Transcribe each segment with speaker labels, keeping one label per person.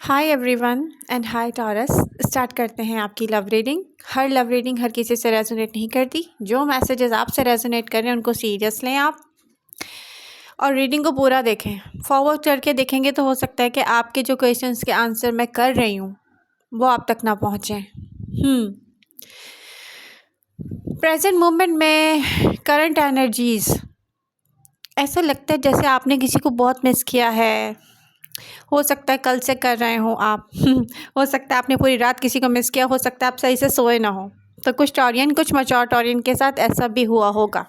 Speaker 1: Hi everyone and hi Taurus. Start करते हैं आपकी लव रीडिंग। हर लव रीडिंग हर किसी से रेजोनेट नहीं करती। जो मैसेजेस आपसे रेजोनेट कर रहे हैं उनको सीरियस लें आप, और रीडिंग को पूरा देखें। फॉरवर्ड करके देखेंगे तो हो सकता है कि आपके जो क्वेश्चंस के आंसर मैं कर रही हूँ वो आप तक ना पहुँचें। प्रेजेंट मोमेंट में करंट एनर्जीज़, ऐसा लगता है जैसे आपने किसी को बहुत मिस किया है। हो सकता है कल से कर रहे हो आप हो सकता है आपने पूरी रात किसी को मिस किया, हो सकता है आप सही से सोए ना हो। तो कुछ टॉरियन, कुछ मैच्योर टॉरियन के साथ ऐसा भी हुआ होगा।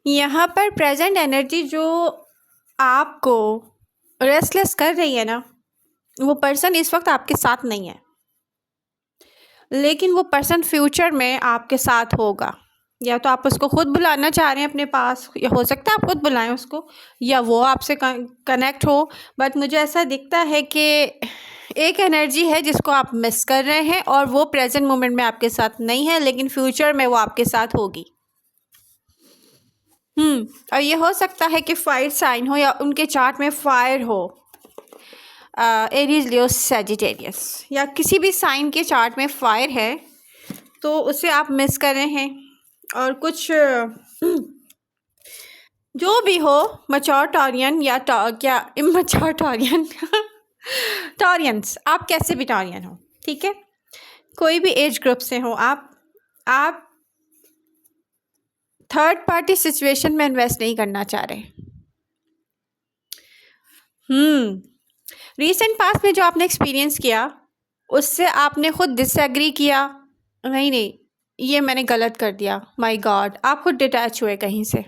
Speaker 1: यहाँ पर प्रेजेंट एनर्जी जो आपको रेस्टलेस कर रही है ना, वो पर्सन इस वक्त आपके साथ नहीं है, लेकिन वो पर्सन फ्यूचर में आपके साथ होगा। या तो आप उसको खुद बुलाना चाह रहे हैं अपने पास, या हो सकता है आप खुद बुलाएं उसको, या वो आपसे कनेक्ट हो। बट मुझे ऐसा दिखता है कि एक एनर्जी है जिसको आप मिस कर रहे हैं, और वो प्रेजेंट मोमेंट में आपके साथ नहीं है, लेकिन फ्यूचर में वो आपके साथ होगी। और ये हो सकता है कि फायर साइन हो, या उनके चार्ट में फायर हो, एरीज, लियो, सैजिटेरियस, या किसी भी साइन के चार्ट में फायर है, तो उसे आप मिस कर रहे हैं। और कुछ जो भी हो, मैच्योर टॉरियन या क्या इमैच्योर टॉरियन टॉरियंस, आप कैसे भी टॉरियन हो, ठीक है, कोई भी एज ग्रुप से हो, आप थर्ड पार्टी सिचुएशन में इन्वेस्ट नहीं करना चाह रहे। रीसेंट पास्ट में जो आपने एक्सपीरियंस किया उससे आपने खुद डिसएग्री किया, नहीं ये मैंने गलत कर दिया, माय गॉड, आप खुद डिटैच हुए कहीं से।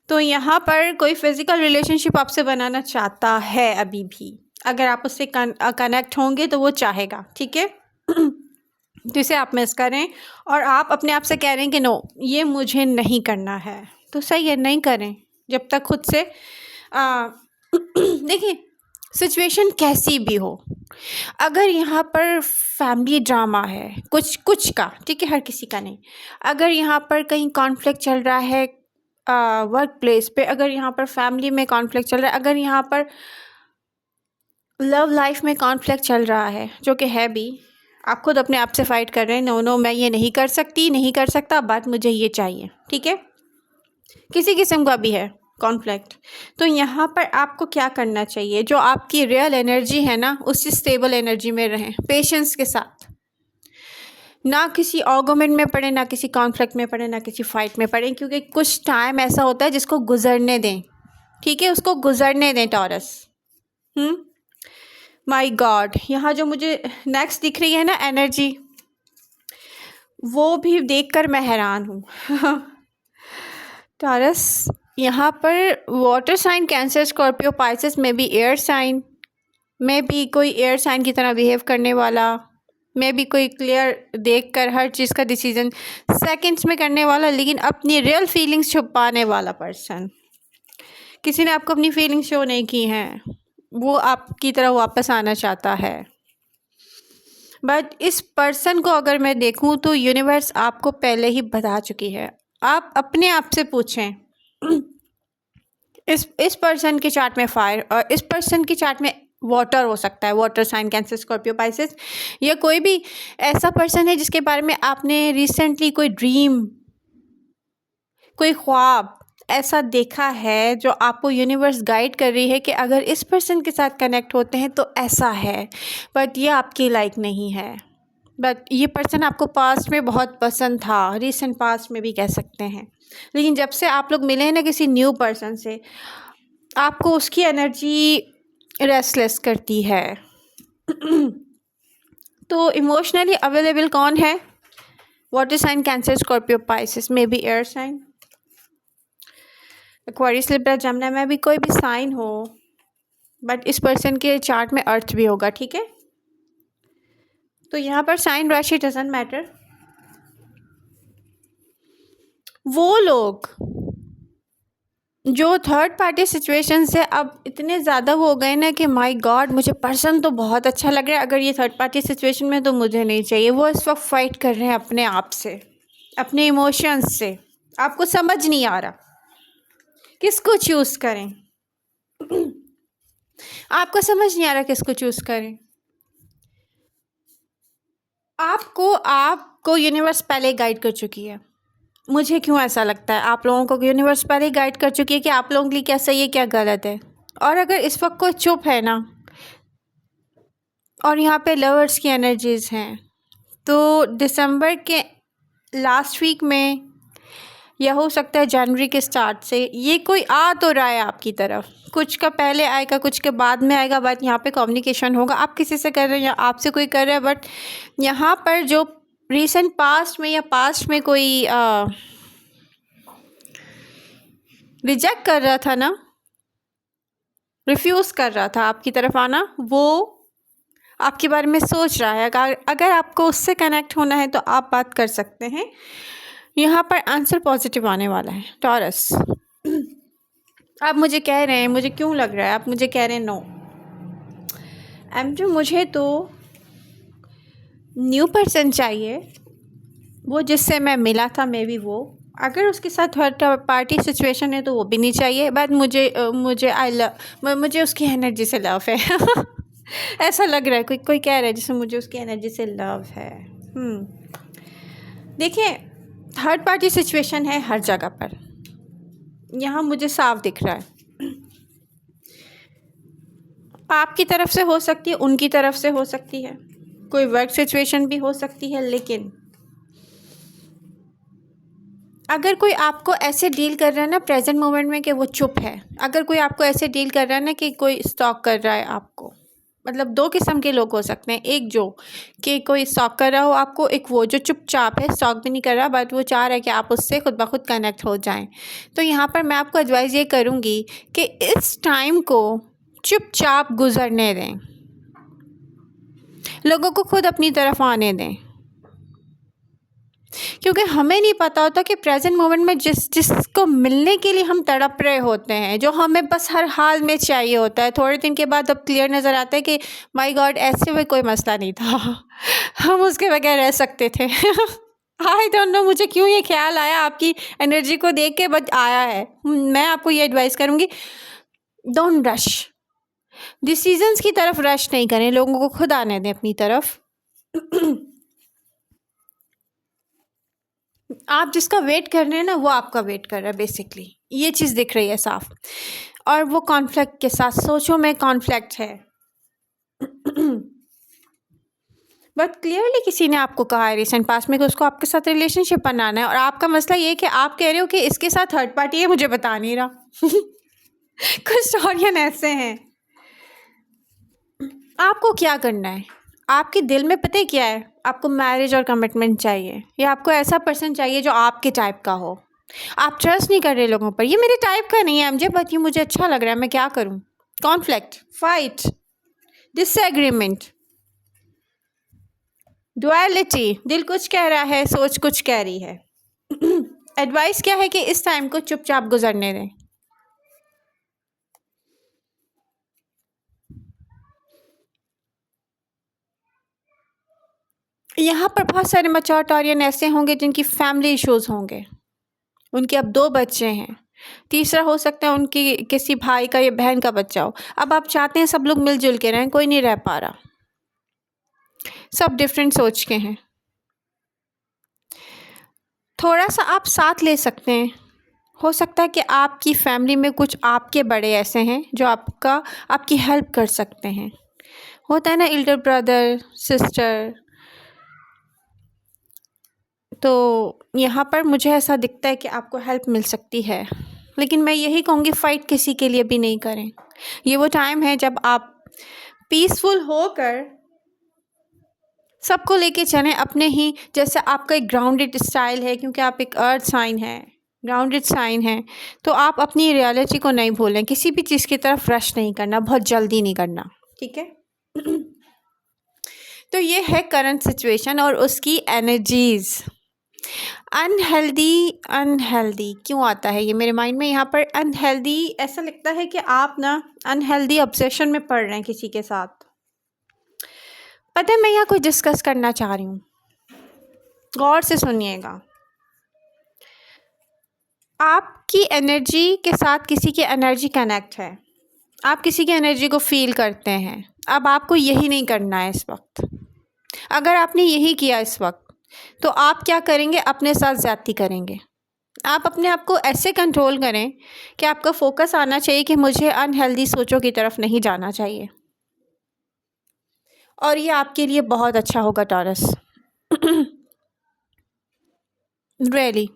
Speaker 1: तो यहाँ पर कोई फिज़िकल रिलेशनशिप आपसे बनाना चाहता है अभी भी। अगर आप उससे कनेक्ट होंगे तो वो चाहेगा, ठीक है। तो इसे आप मिस करें, और आप अपने आप से कह रहे हैं कि नो, ये मुझे नहीं करना है। तो सही है, नहीं करें जब तक खुद से देखिए, सिचुएशन कैसी भी हो। अगर यहाँ पर फैमिली ड्रामा है कुछ का, ठीक है, हर किसी का नहीं। अगर यहाँ पर कहीं कॉन्फ्लिक्ट चल रहा है वर्क प्लेस पे, अगर यहाँ पर फैमिली में कॉन्फ्लिक्ट चल रहा है, अगर यहाँ पर लव लाइफ में कॉन्फ्लिक्ट चल रहा है, जो कि है भी, आप खुद अपने आप से फाइट कर रहे हैं, नो मैं ये नहीं कर सकती, नहीं कर सकता, बट मुझे ये चाहिए, ठीक है, किसी किस्म का भी है कॉन्फ्लिक्ट। तो यहाँ पर आपको क्या करना चाहिए, जो आपकी रियल एनर्जी है ना, उसी स्टेबल एनर्जी में रहें, पेशेंस के साथ। ना किसी आर्गुमेंट में पड़े, ना किसी कॉन्फ्लिक्ट में पड़े, ना किसी फाइट में पड़े, क्योंकि कुछ टाइम ऐसा होता है जिसको गुजरने दें, ठीक है, उसको गुजरने दें टॉरस। माय गॉड, यहाँ जो मुझे नेक्स्ट दिख रही है ना एनर्जी, वो भी देखकर मैं हैरान हूँ टॉरस, यहाँ पर water sign, Cancer, Scorpio, Pisces में भी एयर साइन, में भी कोई एयर साइन की तरह बिहेव करने वाला, में भी कोई क्लियर देखकर हर चीज़ का डिसीजन सेकंड्स में करने वाला, लेकिन अपनी रियल फीलिंग्स छुपाने वाला पर्सन। किसी ने आपको अपनी फीलिंग्स शो नहीं की हैं, वो आपकी तरह वापस आना चाहता है। बट इस पर्सन को अगर मैं देखूं तो यूनिवर्स आपको पहले ही बता चुकी है। आप अपने आप से पूछें, इस पर्सन के चार्ट में फायर, और इस पर्सन की चार्ट में वाटर हो सकता है, water sign, Cancer, Scorpio, Pisces, या कोई भी ऐसा पर्सन है जिसके बारे में आपने रिसेंटली कोई ड्रीम, कोई ख्वाब ऐसा देखा है, जो आपको यूनिवर्स गाइड कर रही है कि अगर इस पर्सन के साथ कनेक्ट होते हैं तो ऐसा है, बट ये आपकी लाइक नहीं है। बट ये पर्सन आपको पास्ट में बहुत पसंद था, रिसेंट पास्ट में भी कह सकते हैं, लेकिन जब से आप लोग मिले हैं ना किसी न्यू पर्सन से, आपको उसकी एनर्जी रेस्टलेस करती है। तो इमोशनली अवेलेबल कौन है? Water sign, Cancer, Scorpio, Pisces, में भी air sign, Aquarius, Libra, Gemini में भी कोई भी साइन हो, बट इस पर्सन के चार्ट में अर्थ भी होगा, ठीक है। तो यहाँ पर साइन, राशि डजंट मैटर। वो लोग जो थर्ड पार्टी सिचुएशन से अब इतने ज़्यादा वो हो गए ना कि माय गॉड, मुझे पर्सन तो बहुत अच्छा लग रहा है, अगर ये थर्ड पार्टी सिचुएशन में तो मुझे नहीं चाहिए। वो इस वक्त फाइट कर रहे हैं अपने आप से, अपने इमोशंस से। आपको समझ नहीं आ रहा किसको चूज़ करें। आपको समझ नहीं आ रहा किसको चूज़ करें। आपको यूनिवर्स पहले गाइड कर चुकी है। मुझे क्यों ऐसा लगता है, आप लोगों को यूनिवर्स पहले ही गाइड कर चुकी है कि आप लोगों के लिए क्या सही है क्या गलत है। और अगर इस वक्त कोई चुप है ना, और यहाँ पे लवर्स की एनर्जीज़ हैं, तो दिसंबर के लास्ट वीक में या हो सकता है जनवरी के स्टार्ट से ये कोई आ तो रहा है आपकी तरफ। कुछ का पहले आएगा, कुछ के बाद में आएगा, बट यहाँ पे कम्युनिकेशन होगा। आप किसी से कर रहे हैं या आपसे कोई कर रहा है, बट यहाँ पर जो रिसेंट पास्ट में या पास्ट में कोई रिजेक्ट कर रहा था ना, रिफ्यूज़ कर रहा था आपकी तरफ आना, वो आपके बारे में सोच रहा है। अगर आपको उससे कनेक्ट होना है तो आप बात कर सकते हैं। यहाँ पर आंसर पॉजिटिव आने वाला है टॉरस। आप मुझे कह रहे हैं, मुझे क्यों लग रहा है, आप मुझे कह रहे हैं नो एमजे, मुझे तो न्यू पर्सन चाहिए, वो जिससे मैं मिला था मे बी वो। अगर उसके साथ थर्ड पार्टी सिचुएशन है तो वो भी नहीं चाहिए, बट मुझे उसकी एनर्जी से लव है। ऐसा लग रहा है, कोई कह रहा है जैसे मुझे उसकी एनर्जी से लव है। देखिए, थर्ड पार्टी सिचुएशन है हर जगह पर, यहाँ मुझे साफ दिख रहा है। आपकी तरफ से हो सकती है, उनकी तरफ से हो सकती है, कोई वर्क सिचुएशन भी हो सकती है। लेकिन अगर कोई आपको ऐसे डील कर रहा है ना प्रेजेंट मोमेंट में कि वो चुप है, अगर कोई आपको ऐसे डील कर रहा है ना कि कोई स्टॉक कर रहा है आपको, मतलब दो किस्म के लोग हो सकते हैं। एक जो कि कोई स्टॉक कर रहा हो आपको, एक वो जो चुपचाप है, स्टॉक भी नहीं कर रहा, बट वो चाह रहा है कि आप उससे खुद ब खुद कनेक्ट हो जाएं। तो यहाँ पर मैं आपको एडवाइस ये करूँगी कि इस टाइम को चुपचाप गुजरने दें, लोगों को खुद अपनी तरफ आने दें, क्योंकि हमें नहीं पता होता कि प्रेजेंट मोमेंट में जिसको मिलने के लिए हम तड़प रहे होते हैं, जो हमें बस हर हाल में चाहिए होता है, थोड़े दिन के बाद अब क्लियर नज़र आता है कि माय गॉड ऐसे में कोई मसला नहीं था, हम उसके बगैर रह सकते थे। आई डोंट नो मुझे क्यों ये ख्याल आया आपकी एनर्जी को देख के, बट आया है। मैं आपको ये एडवाइस करूँगी, डोंट रश, डिसीजंस की तरफ रश नहीं करें, लोगों को खुद आने दें अपनी तरफ। आप जिसका वेट कर रहे हैं ना, वो आपका वेट कर रहा है बेसिकली, ये चीज़ दिख रही है साफ। और वो कॉन्फ्लिक्ट के साथ, सोचों में कॉन्फ्लिक्ट है। बट क्लियरली किसी ने आपको कहा है रिसेंट पास्ट में कि उसको आपके साथ रिलेशनशिप बनाना है, और आपका मसला ये है कि आप कह रहे हो कि इसके साथ थर्ड पार्टी है, मुझे बता नहीं रहा। कुछ स्टोरियन ऐसे हैं। आपको क्या करना है, आपके दिल में पता है क्या है, आपको मैरिज और कमिटमेंट चाहिए, या आपको ऐसा पर्सन चाहिए जो आपके टाइप का हो। आप ट्रस्ट नहीं कर रहे लोगों पर, ये मेरे टाइप का नहीं है एमजे, बट ये मुझे अच्छा लग रहा है, मैं क्या करूं। कॉन्फ्लिक्ट, फाइट, डिसएग्रीमेंट, डुअलिटी, दिल कुछ कह रहा है, सोच कुछ कह रही है। एडवाइस क्या है कि इस टाइम को चुपचाप गुजरने दें। यहाँ पर बहुत सारे मैच्योर टॉरियन ऐसे होंगे जिनकी फैमिली इश्यूज़ होंगे, उनके अब 2 बच्चे हैं, तीसरा हो सकता है उनकी किसी भाई का या बहन का बच्चा हो। अब आप चाहते हैं सब लोग मिलजुल के रहें, कोई नहीं रह पा रहा, सब डिफरेंट सोच के हैं। थोड़ा सा आप साथ ले सकते हैं, हो सकता है कि आपकी फैमिली में कुछ आपके बड़े ऐसे हैं जो आपकी हेल्प कर सकते हैं। होता है ना एल्डर ब्रदर सिस्टर, तो यहाँ पर मुझे ऐसा दिखता है कि आपको हेल्प मिल सकती है। लेकिन मैं यही कहूँगी, फ़ाइट किसी के लिए भी नहीं करें। ये वो टाइम है जब आप पीसफुल होकर सबको लेके चलें अपने ही, जैसे आपका एक ग्राउंडेड स्टाइल है, क्योंकि आप एक अर्थ साइन है, ग्राउंडेड साइन है, तो आप अपनी रियलिटी को नहीं भूलें, किसी भी चीज़ की तरफ रश नहीं करना, बहुत जल्दी नहीं करना, ठीक है। तो ये है करंट सिचुएशन और उसकी एनर्जीज़। अनहेल्दी क्यों आता है ये मेरे माइंड में, यहाँ पर अनहेल्दी ऐसा लगता है कि आप ना अनहेल्दी ऑब्सेशन में पड़ रहे हैं किसी के साथ। पता है मैं यहाँ कुछ डिस्कस करना चाह रही हूँ, गौर से सुनिएगा। आपकी एनर्जी के साथ किसी की एनर्जी कनेक्ट है, आप किसी की एनर्जी को फील करते हैं। अब आपको यही नहीं करना है इस वक्त। अगर आपने यही किया इस वक्त, तो आप क्या करेंगे, अपने साथ ज़्यादती करेंगे। आप अपने आप को ऐसे कंट्रोल करें कि आपका फोकस आना चाहिए कि मुझे अनहेल्दी सोचों की तरफ नहीं जाना चाहिए, और ये आपके लिए बहुत अच्छा होगा टॉरस। रियली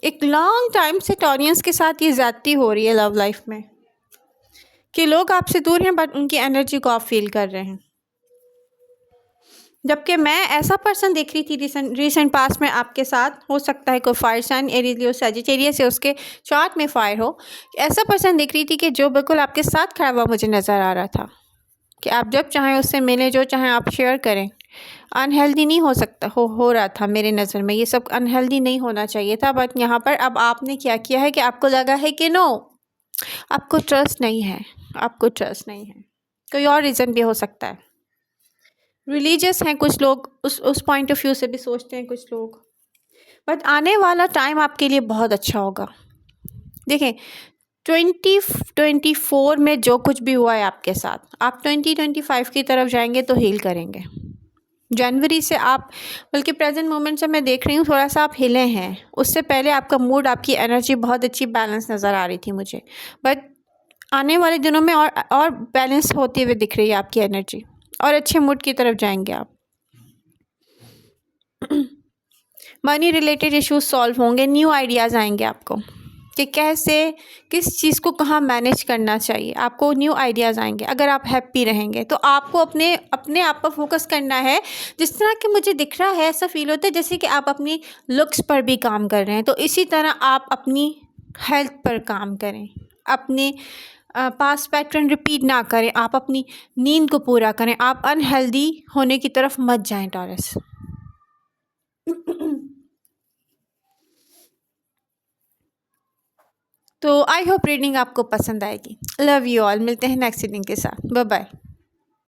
Speaker 1: एक लॉन्ग टाइम से टॉरियंस के साथ ये ज़्यादती हो रही है लव लाइफ में, कि लोग आपसे दूर हैं बट उनकी एनर्जी को आप फील कर रहे हैं। जबकि मैं ऐसा पर्सन देख रही थी रीसेंट पास्ट में आपके साथ, हो सकता है कोई fire sign Aries Leo Sagittarius से उसके चार्ट में फायर हो, ऐसा पर्सन देख रही थी कि जो बिल्कुल आपके साथ खड़ा हुआ मुझे नज़र आ रहा था कि आप जब चाहें उससे मिलें, जो चाहें आप शेयर करें। अनहेल्दी नहीं हो सकता हो रहा था मेरे नज़र में, ये सब अनहेल्दी नहीं होना चाहिए था। बट यहाँ पर अब आपने क्या किया है कि आपको लगा है कि नो, आपको ट्रस्ट नहीं है, आपको ट्रस्ट नहीं है। कोई और रीज़न भी हो सकता है, रिलीजियस हैं कुछ लोग, उस पॉइंट ऑफ व्यू से भी सोचते हैं कुछ लोग। बट आने वाला टाइम आपके लिए बहुत अच्छा होगा। देखें 2024 में जो कुछ भी हुआ है आपके साथ, आप 2025 की तरफ जाएंगे तो हील करेंगे। जनवरी से आप, बल्कि प्रेजेंट मोमेंट से मैं देख रही हूँ थोड़ा सा आप हिले हैं। उससे पहले आपका मूड, आपकी एनर्जी बहुत अच्छी बैलेंस नज़र आ रही थी मुझे, बट आने वाले दिनों में और बैलेंस होते हुए दिख रही है आपकी एनर्जी, और अच्छे मूड की तरफ जाएंगे आप। मनी रिलेटेड इश्यूज सॉल्व होंगे, न्यू आइडियाज़ आएंगे आपको कि कैसे, किस चीज़ को कहाँ मैनेज करना चाहिए। आपको न्यू आइडियाज़ आएंगे अगर आप हैप्पी रहेंगे। तो आपको अपने आप पर फोकस करना है। जिस तरह कि मुझे दिख रहा है, ऐसा फील होता है जैसे कि आप अपनी लुक्स पर भी काम कर रहे हैं। तो इसी तरह आप अपनी हेल्थ पर काम करें, अपने पास्ट पैटर्न रिपीट ना करें, आप अपनी नींद को पूरा करें, आप अनहेल्दी होने की तरफ मत जाएं टॉरस। तो आई होप रीडिंग आपको पसंद आएगी। लव यू ऑल, मिलते हैं नेक्स्ट रीडिंग के साथ। Bye bye.